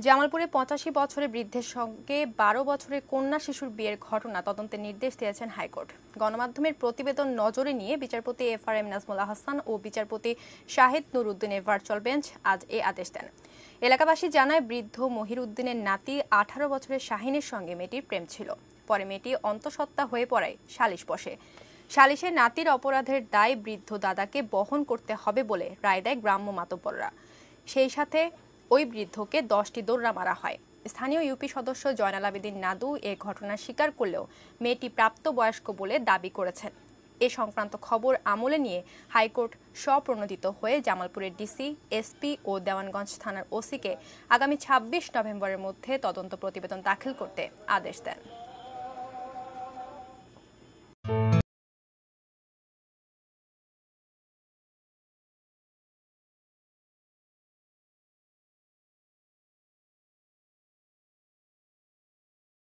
জামালপুরে ৮৫ বছরের বৃদ্ধের সঙ্গে ১২ বছরের কন্যা শিশুর বিয়ের ঘটনা তদন্তের নির্দেশ দিয়েছেন হাইকোর্ট। গণমাধ্যমের প্রতিবেদন নজরে নিয়ে বিচারপতি FRM নাজমুল আহসান ও বিচারপতি শাহিদ নুর উদ্দিনের ভার্চুয়াল বেঞ্চ আজ এ আদেশ দেন। এলাকাবাসী জানায়, বৃদ্ধ মহির উদ্দিনের নাতি ১৮ বছরের শাহিনের সঙ্গে মেয়েটির প্রেম ছিল। পরে মেয়েটি অন্তঃসত্ত্বা হয়ে পড়ায় সালিশ বসে। সালিশে নাতির অপরাধের দায় বৃদ্ধ দাদাকে বহন করতে হবে বলে রায় দেয় গ্রাম্য মাতব্বররা। সেই সাথে ওই বৃদ্ধকে 10টি দৌড়া মারা হয়। স্থানীয় ইউপি সদস্য জয়নাল আবেদীন নাদু এ ঘটনা স্বীকার করলেও মেয়েটি প্রাপ্তবয়স্ক বলে দাবি করেছেন। এ সংক্রান্ত খবর আমলে নিয়ে হাইকোর্ট স্বপ্রণোদিত হয়ে জামালপুরের ডিসি, এসপি ও দেওয়ানগঞ্জ থানার ওসিকে আগামী ২৬ নভেম্বরের মধ্যে তদন্ত প্রতিবেদন দাখিল করতে আদেশ দেন।